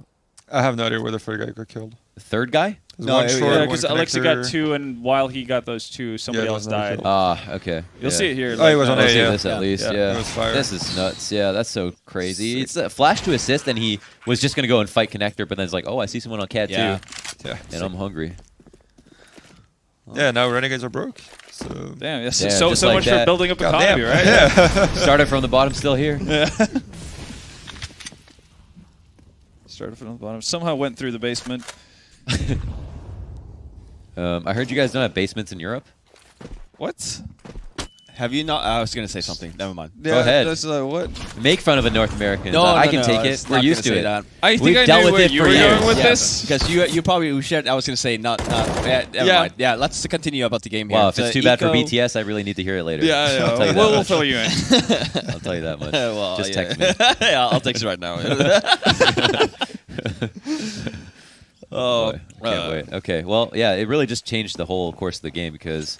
I have no idea where the third guy got killed. The third guy? There's No, one yeah, short, Yeah, one because Alexi connector. got 2, and while he got those 2, somebody Yeah, else there was died. another Ah, okay. You'll yeah. see it here. Oh, he was on We'll A, see yeah. this at least, Yeah. yeah. It was fire. This is nuts. Yeah, that's so crazy. It's a flash to assist, and he was just going to go and fight connector, but then it's like, oh, I see someone on cat Yeah. too, Yeah. and I'm hungry. Yeah, now Renegades are broke. So Damn, yes. Yeah, so just so like much that. for building up Goddamn. economy, right? Yeah. Started from the bottom, still here. Started from the bottom. Somehow went through the basement. I heard you guys don't have basements in Europe. What? Have you not? I was gonna say something. Never mind. Go ahead. That's what? Make fun of a North American. No, I no, can no, take I it. was We're not used gonna to say it. that. I think We've I dealt knew with where it you for were going years. with Yeah, this. because you probably shared. I was gonna say not. Yeah, never Yeah. mind. Yeah, let's continue about the game here. Wow, if it's too bad for Eco- BTS, I really need to hear it later. Yeah, I'll tell you that we'll much. fill you in. I'll tell you that much. well, Just yeah. text me. Yeah, I'll text you right now. Oh, can't wait. Okay, well, yeah, it really just changed the whole course of the game because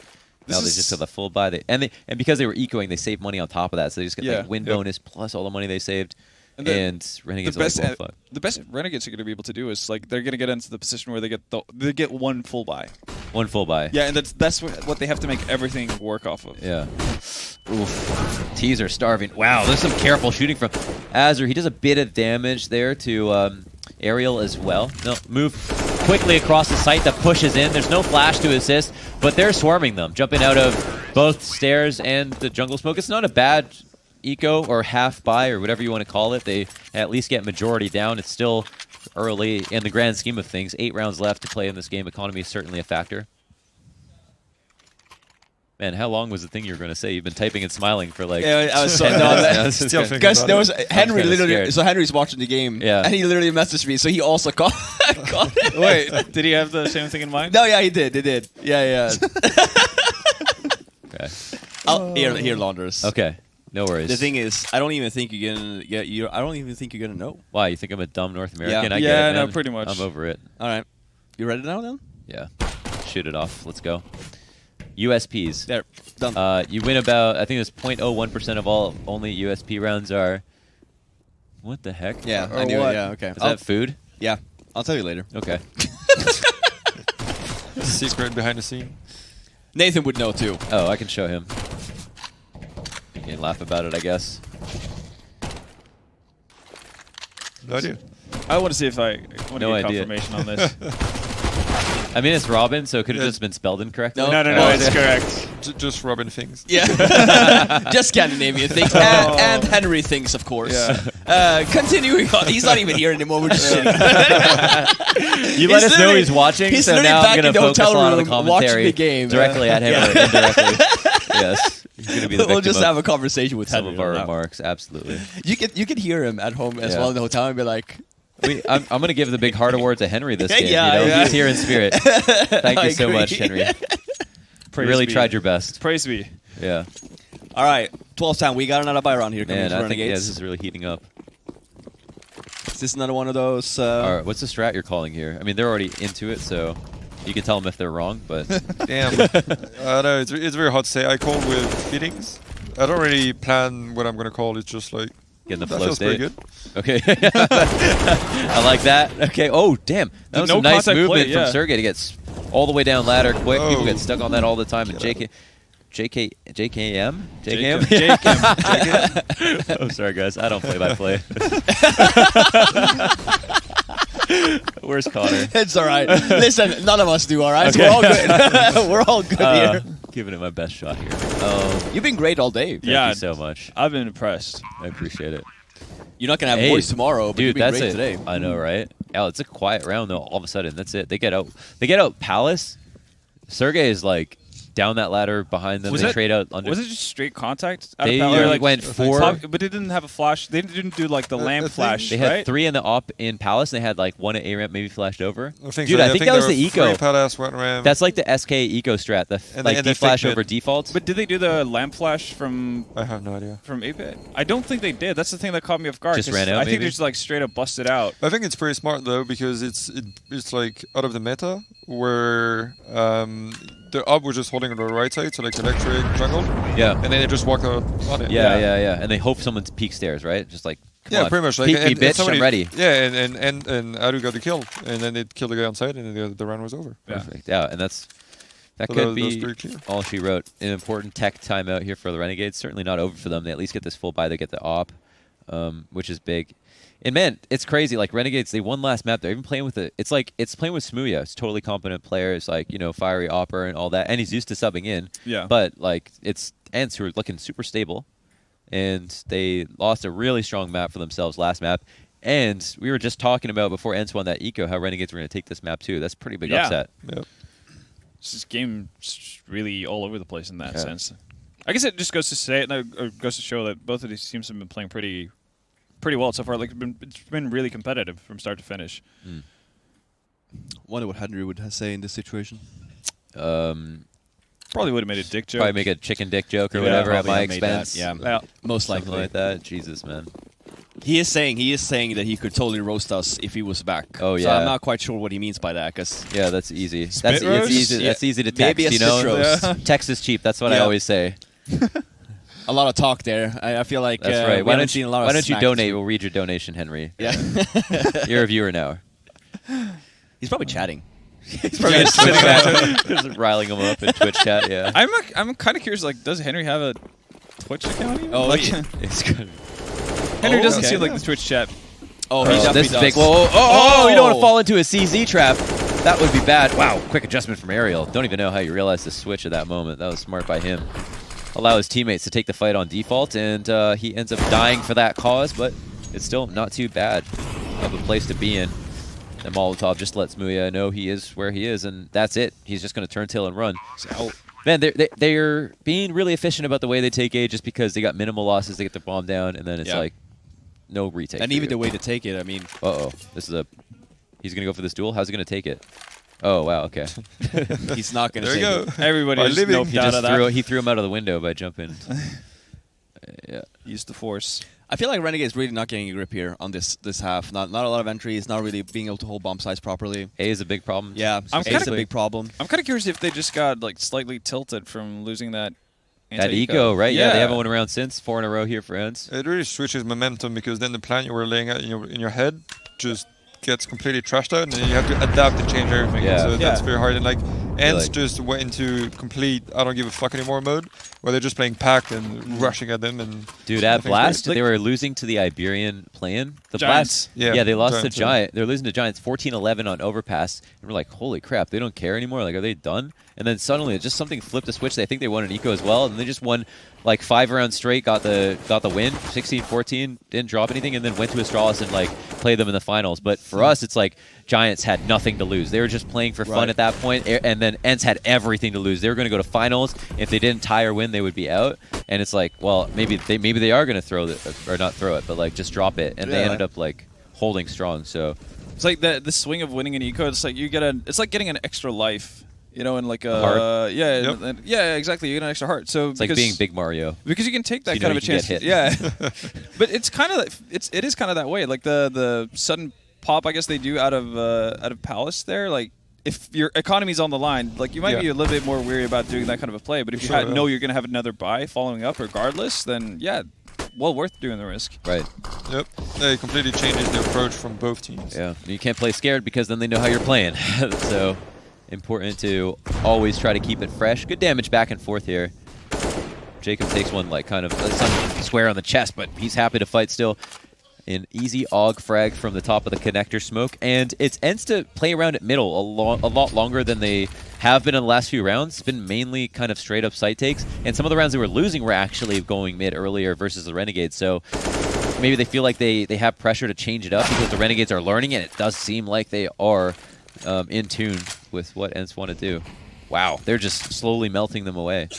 now they is- just got the full buy. And because they were ecoing, they saved money on top of that, so they just get Yeah. the win Yep. bonus plus all the money they saved. And And, the Renegades best, only qualified. the best Renegades are going to be able to do is like they're going to get into the position where they get one full buy. One full buy. Yeah, and that's what they have to make everything work off of. Yeah. Oof. T's are starving. Wow, there's some careful shooting from Azur. He does a bit of damage there to Ariel as well. No, move quickly across the site that pushes in. There's no flash to assist, but they're swarming them, jumping out of both stairs and the jungle smoke. It's not a bad eco or half buy or whatever you want to call it. They at least get majority down. It's still early in the grand scheme of things. 8 rounds left to play in this game. Economy is certainly a factor. Man, how long was the thing you were going to say? You've been typing and smiling for like... Yeah, I was so 10 no, minutes that- now. This is Still good. thinking Because about there it. was Henry kinda literally. scared. So Henry's watching the game, Yeah. and he literally messaged me. So he also caught it. Wait, did he have the same thing in mind? No, yeah, he did. He did. Yeah, yeah. Okay. Here, Launders. Okay. No worries. The thing is, I don't even think you're gonna get. I don't even think you're gonna know. Why, you think I'm a dumb North American? Yeah. I get Yeah, it, no, man. pretty much. I'm over it. All right, you ready now then? Yeah. Shoot it off. Let's go. USPs. There, done. You win about, I think it's 0.01% of all only USP rounds are... What the heck? yeah, or I knew. what? It, yeah, okay. Is that food? Yeah, I'll tell you later. Okay. Secret behind the scene. Nathan would know too. Oh, I can show him. You can laugh about it, I guess. No idea. I want to see if I want to No get idea. confirmation on this. I mean, it's Robin, so it could have just been spelled incorrectly. No, it's correct. Just Robin things. Yeah. Just Scandinavian things. And Henry things, of course. Continuing on. He's not even here anymore. We're just shitting. You let us know he's watching, he's so literally now back I'm going in to the focus hotel on the room watching commentary the game. directly at him or indirectly. Yes. He's going to be the We'll victim just have a conversation with some Henry of our on that. remarks. Absolutely. You could hear him at home as well in the hotel and be like, I'm going to give the big heart award to Henry this game. Yeah, you know? yeah. He's here in spirit. Thank you so agree. much, Henry. You Praise really be. tried your best. Praise be. Yeah. all right, 12th time. We got another buy round here coming Man, to I think Renegades. this is really heating up. Is this another one of those? All right, what's the strat you're calling here? I mean, they're already into it, so you can tell them if they're wrong, but Damn. No, it's very hard to say. I call with feelings. I don't really plan what I'm going to call. It's just like, get in the that flow feels pretty state. good. Okay. I like that. Okay. Oh, damn. That was No a nice contact movement play, from yeah. Sergey to get all the way down ladder quick. People Oh. get stuck on that all the time. And JKM? JKM? Oh, sorry, guys. I don't play by play. Where's Connor? It's all right. Listen, none of us do, all right? Okay. So we're all good. We're all good here. Giving it my best shot here. You've been great all day. Thank Yeah. you so much. I've been impressed. I appreciate it. You're not gonna have Hey, voice tomorrow, but dude, you've been that's great it. today. I know, right? Oh, it's a quiet round though. All of a sudden, that's it. They get out. Palace. Sergey is like down that ladder behind them. Was They it- trade out under. Was it just straight contact? Out They of power? went four. But they didn't have a flash. They didn't do like the lamp think flash, They had right? 3 in the op in Palace, and they had like 1 at A ramp, maybe flashed over. I think Dude, so. I think that was there the were eco. 3 Palace, 1 Ram. That's like the SK eco strat, the And like they- and they deflash fake over mid. default. But did they do the lamp flash from I have no idea. 8-bit? I don't think they did. That's the thing that caught me off guard. Just 'cause ran out, I think maybe? they just like straight up busted out. I think it's pretty smart though because it's like out of the meta where the up was just holding on the right side, so like electric jungle, Yeah. and then they just walk out on it. Yeah. And they hope someone's peak stairs, right? Just like, come Yeah, on. pretty much. Like, Peek me, and bitch, somebody, I'm ready. Yeah, and Adu got the kill, and then they killed the guy on side, and then the round was over. Yeah. Perfect. Yeah, and that So could that was be pretty clear. all she wrote. An important tech timeout here for the Renegades. Certainly not over for them. They at least get this full buy. They get the op, which is big. And man, it's crazy. Like Renegades, they won last map. They're even playing with it. It's like it's playing with Smooya. It's totally competent players, like fiery opper and all that. And he's used to subbing in. Yeah. But like it's Ence who are looking super stable, and they lost a really strong map for themselves last map. And we were just talking about before Ence won that eco how Renegades were going to take this map too. That's a pretty big Yeah. upset. Yep. This game is really all over the place in that sense. I guess it just goes to say or goes to show that both of these teams have been playing pretty well so far. Like it's been really competitive from start to finish. Wonder what Henry would say in this situation. Probably would have made a dick joke. Probably make a chicken dick joke or Yeah, whatever at probably my have made that, expense. yeah. Yeah. Most Something likely. like that. Jesus, man. He is saying that he could totally roast us if he was back. Oh, So yeah. I'm not quite sure what he means by that, because Yeah, that's easy. Spit That's roast? easy. That's easy to text. Maybe a You know, spit roast. text is cheap. That's what I Yeah. always say. a lot of talk there. I feel like That's right. Why haven't don't seen you? a lot of Why don't you snacks. donate? We'll read your donation, Henry. Yeah. You're a viewer now. He's probably chatting. He's probably just Twitch chat, just riling him up in Twitch chat. Yeah. I'm kind of curious. Like, does Henry have a Twitch account? Even? Oh, like, yeah. It's good. Henry Oh, doesn't okay. seem like the Twitch chat. Oh, he definitely this is does. big. Whoa, oh, you don't want Oh. to fall into a CZ trap. That would be bad. Wow, quick adjustment from Ariel. Don't even know how you realized the switch at that moment. That was smart by him. Allow his teammates to take the fight on default, and he ends up dying for that cause, but it's still not too bad of a place to be in. And Molotov just lets Muya know he is where he is, and that's it. He's just going to turn tail and run. Man, they're being really efficient about the way they take A just because they got minimal losses. They get the bomb down, and then it's Yeah. like no retake. And for even you. the way to take it, I mean, Uh-oh. This is a... He's going to go for this duel? How's he going to take it? Oh, wow, okay. he's not going to There take you it. go. Everybody By just living. noped He out just of that. he threw him out of the window by jumping. Yeah. Used the force. I feel like Renegades really not getting a grip here on this half. Not a lot of entries, not really being able to hold bomb sites properly. A is a big problem. Yeah, I'm it's kinda- a big problem. I'm kind of curious if they just got like slightly tilted from losing that. That anti-eco. eco, right? Yeah, they haven't won around since. 4 in a row here for Ence. It really switches momentum because then the plan you were laying out in your head just gets completely trashed out, and then you have to adapt and change everything. Yeah. So that's Yeah. very hard. And like Ence like. just went into complete I don't give a fuck anymore mode, where they're just playing packed and rushing at them. And Dude, at I think Blast, it's they were losing to the Iberian play-in. The Giants. Blast, Yeah, they lost Giants, to Giant. They're losing to Giants 14-11 on Overpass. And we're like, holy crap, they don't care anymore? Like, are they done? And then suddenly, just something flipped a switch. I think they won an eco as well, and they just won like 5 rounds straight, got the win, 16-14, didn't drop anything, and then went to Astralis and like played them in the finals. But for us, it's like Giants had nothing to lose. They were just playing for fun at that point, and then Ence had everything to lose. They were going to go to finals. If they didn't tie or win, they would be out. And it's like, well, maybe they are going to throw it, or not throw it, but like just drop it. And they ended up like holding strong. So It's like the swing of winning an eco. It's like it's like getting an extra life. You know, and like heart. yeah, exactly. You get an extra heart. So it's like being Big Mario. Because you can take that You kind know of a you can chance. get hit. Yeah, but it's kind of it is kind of that way. Like the sudden pop, I guess they do out of Palace there. Like if your economy's on the line, like you might be a little bit more weary about doing that kind of a play. But if you know you're going to have another buy following up regardless, then yeah, well worth doing the risk. Right. Yep. It completely changes the approach from both teams. Yeah. You can't play scared because then they know how you're playing. So important to always try to keep it fresh. Good damage back and forth here. Jacob takes one like kind of some square on the chest, but he's happy to fight still. An easy AUG frag from the top of the connector smoke, and it's Ence to play around at middle a lot longer than they have been in the last few rounds. It's been mainly kind of straight up site takes, and some of the rounds they were losing were actually going mid earlier versus the Renegades. So maybe they feel like they have pressure to change it up because the Renegades are learning, and it does seem like they are in tune with what Ence want to do. Wow, they're just slowly melting them away.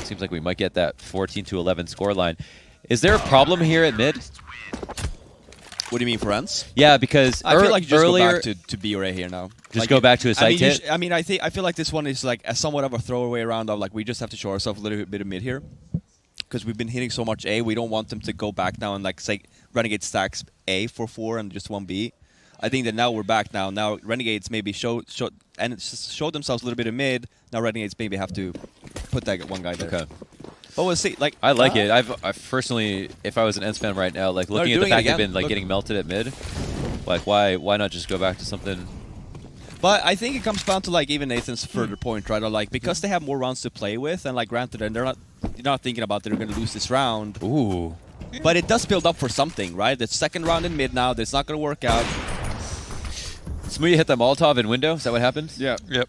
Seems like we might get that 14-11 scoreline. Is there a problem here at mid? What do you mean for Ence? Yeah, because I feel like you just earlier, go back to BRA here now. just Like go back to a site hit. I feel like this one is like a somewhat of a throwaway round of like we just have to show ourselves a little bit of mid here, because we've been hitting so much A. We don't want them to go back now and like say Renegade stacks A for 4 and just 1 B. I think that now we're back now. Now Renegades maybe show themselves a little bit of mid. Now Renegades maybe have to put that one guy there. Okay. But we'll see. Like I like it. I've personally, if I was an Ence fan right now, like looking at the doing it fact they've again. been like getting melted at mid, like why not just go back to something? But I think it comes down to like even Nathan's further point, right? Or like because they have more rounds to play with, and like granted, and you're not thinking about they're going to lose this round. Ooh. But it does build up for something, right? The second round in mid now, that's not going to work out. Smoothie hit the Molotov in window. Is that what happened? Yeah. Yep.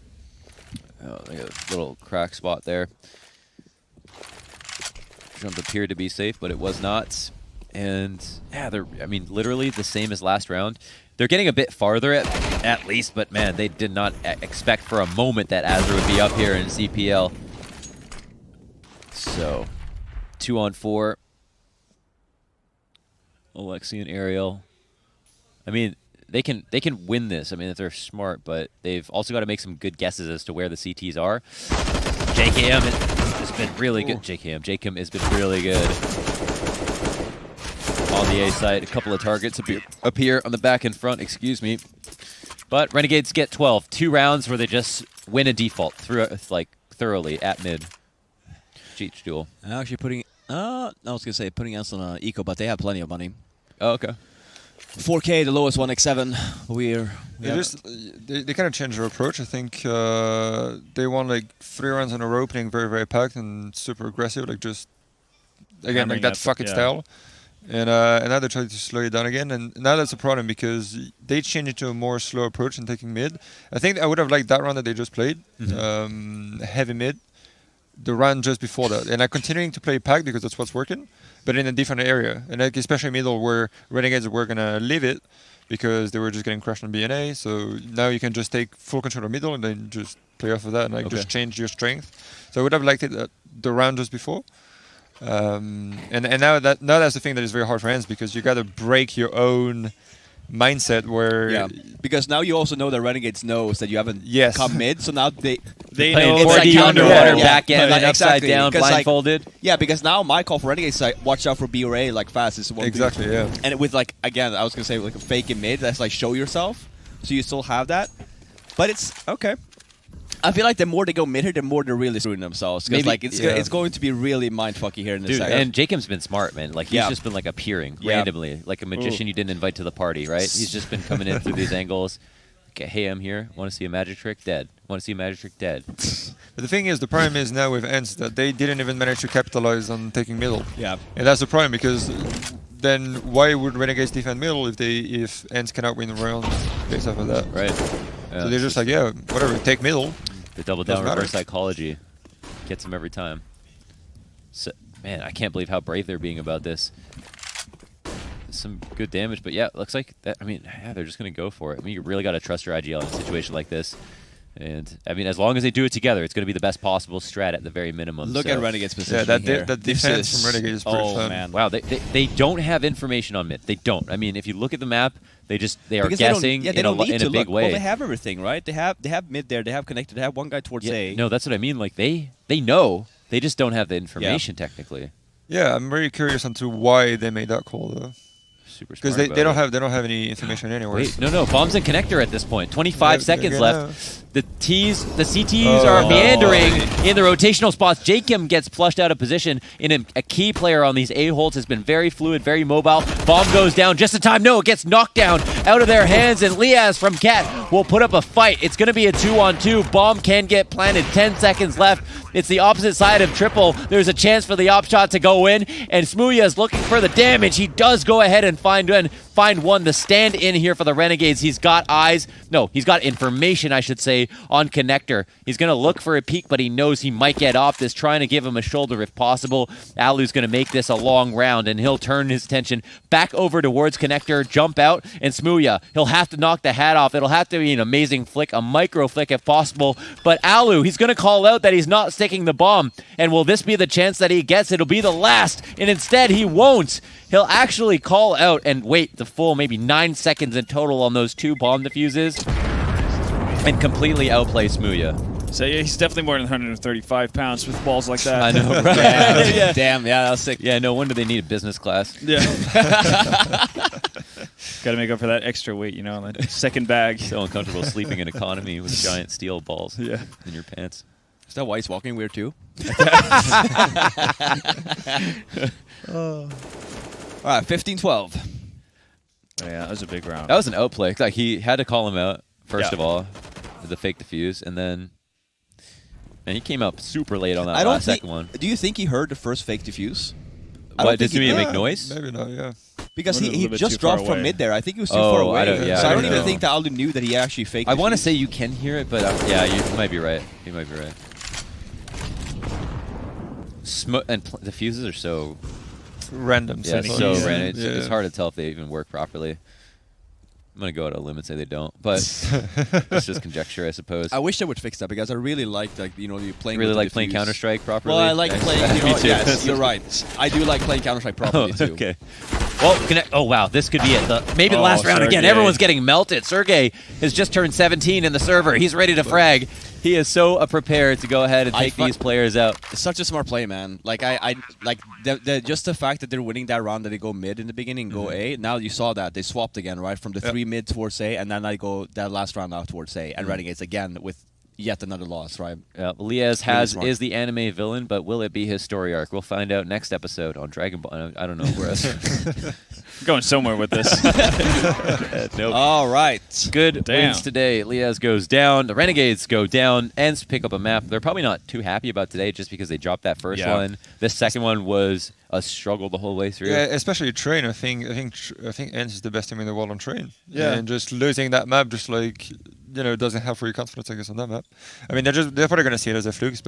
Oh, they got a little crack spot there. Jump appeared to be safe, but it was not. And yeah, I mean, literally the same as last round. They're getting a bit farther at least, but man, they did not expect for a moment that Azure would be up here in CPL. So, 2-on-4. Alexi and Ariel. I mean, they can win this. I mean, if they're smart, but they've also got to make some good guesses as to where the CTs are. JKM has been really good. JKM has been really good on the A side. A couple of targets up here on the back and front. Excuse me. But Renegades get 12. 2 rounds where they just win a default through like thoroughly at mid. Cheech duel. Actually putting, I was going to say putting Ence on an eco, but they have plenty of money. Oh, okay. 4K, the lowest one, X7. They kind of changed their approach. I think they won like 3 rounds in a row, playing very, very packed and super aggressive, like just again like that fucking style. And now they try to slow it down again, and now that's a problem because they changed it to a more slow approach and taking mid. I think I would have liked that round that they just played, heavy mid, the round just before that, and continuing to play pack because that's what's working, but in a different area, and like especially middle where Renegades were gonna leave it because they were just getting crushed on BNA. So now you can just take full control of middle and then just play off of that and like just change your strength. So I would have liked it the round just before. And now that's the thing that is very hard for Ence because you got to break your own mindset where because now you also know that Renegades knows that you haven't come mid, so now they know it's 4D like underwater, yeah, backgammon, like, upside down, blindfolded. Like, because now my call for Renegades is like watch out for BRA like fast is one exactly thing. And with like again I was gonna say like a fake in mid that's like show yourself, so you still have that, but it's okay. I feel like the more they go mid here, the more they're really screwing themselves. Because like it's going to be really mindfucky here in this second. And Jacob's been smart, man. Like he's just been like appearing randomly, like a magician you didn't invite to the party, right? He's just been coming in through these angles. Hey, I'm here. Want to see a magic trick? Dead. Want to see a magic trick? Dead. But the thing is, the problem is now with Ence that they didn't even manage to capitalize on taking middle. Yeah. And that's the problem, because then why would Renegades defend middle if Ence cannot win round based off of that? Right. So they're just like, yeah, whatever, take middle. The double Doesn't down matter. reverse psychology gets him every time. So, man, I can't believe how brave they're being about this. Some good damage, but yeah, looks like that. I mean, yeah, they're just gonna go for it. I mean, you really got to trust your IGL in a situation like this. And I mean, as long as they do it together, it's going to be the best possible strat at the very minimum. Look so. at Renegade's position Yeah, here. that defense from Renegades is pretty fun. Man. Wow, they don't have information on mid. They don't. I mean, if you look at the map, they are Because they don't- guessing yeah, they in don't need a to big look. way. Well, they have everything, right? They have mid there. They have connected. They have one guy towards Yeah, A. no, that's what I mean. Like they know. They just don't have the information technically. Yeah, I'm very curious onto why they made that call though. Super Because smart they about don't it. have any information anywhere. Wait, no, bombs and connector at this point. 25 Yeah, seconds yeah, left. The CTs are Oh. meandering in the rotational spots. Jacob gets flushed out of position. In a key player on these A-holds has been very fluid, very mobile. Bomb goes down just in time. No, it gets knocked down out of their hands, and Liaz from Cat will put up a fight. It's going to be a 2-on-2. Bomb can get planted. 10 seconds left. It's the opposite side of triple. There's a chance for the op shot to go in, and Smooya is looking for the damage. He does go ahead and find one. The stand in here for the Renegades. He's got eyes. No, he's got information, I should say, on connector. He's going to look for a peek, but he knows he might get off this, trying to give him a shoulder if possible. Alu's going to make this a long round, and he'll turn his attention back over towards connector, jump out, and Smooya. He'll have to knock the hat off. It'll have to be an amazing flick, a micro flick if possible. But Alu, he's going to call out that he's not sticking the bomb. And will this be the chance that he gets? It'll be the last, and instead he won't. He'll actually call out and wait the full maybe 9 seconds in total on those 2 bomb diffuses and completely outplay Smooya. So yeah, he's definitely more than 135 pounds with balls like that. I know, right? Yeah. Damn, yeah, that was sick. Yeah, no wonder they need a business class. Yeah. Got to make up for that extra weight, you know, that second bag. So uncomfortable sleeping in economy with giant steel balls in your pants. Is that why he's walking weird too? All right, 15-12. Oh, yeah, that was a big round. That was an outplay. Like he had to call him out first Yeah. of all, the fake defuse, and then he came up super late on that I don't last think. second one. Do you think he heard the first fake defuse? I What don't did think he he make did. noise? Maybe not, yeah. Because A little he bit just too far dropped from away. mid there. I think he was too Oh, far I away. don't- yeah, so I I don't don't even know. think that Aldo knew that he actually faked. I want to defused. say you can hear it, but yeah, you might be right. You might be right. The fuses are so Random. so Yeah. random. Yeah. It's hard to tell if they even work properly. I'm gonna go out on a limb and say they don't, but it's just conjecture, I suppose. I wish they would fix that because I really liked, like, you know, you playing. really with like the playing diffuse. Counter Strike properly. Well, I like Nice. playing. You know, Me too. yes, you're right. I do like playing Counter Strike properly too. Okay. Well, oh wow, this could be it. Maybe the last round again. Sergey. Everyone's getting melted. Sergey has just turned 17 in the server. He's ready to frag. He is so prepared to go ahead and take these players out. It's such a smart play, man. Like I like just the fact that they're winning that round, that they go mid in the beginning, go A. Now you saw that they swapped again, right, from the 3 mid towards A, and then I go that last round out towards A, and Renegades again with yet another loss, right? Liaz Really smart. is the anime villain, but will it be his story arc? We'll find out next episode on Dragon Ball. I don't know where else. Going somewhere with this. Nope. All right. Good Damn. wins today. Liaz goes down. The Renegades go down. Ence pick up a map. They're probably not too happy about today just because they dropped that first Yeah. one. This second one was a struggle the whole way through. Yeah, especially train. I think Ence is the best team in the world on train. Yeah. And just losing that map, just like doesn't help for your confidence, I guess, on that map. I mean, they're probably gonna see it as a fluke, but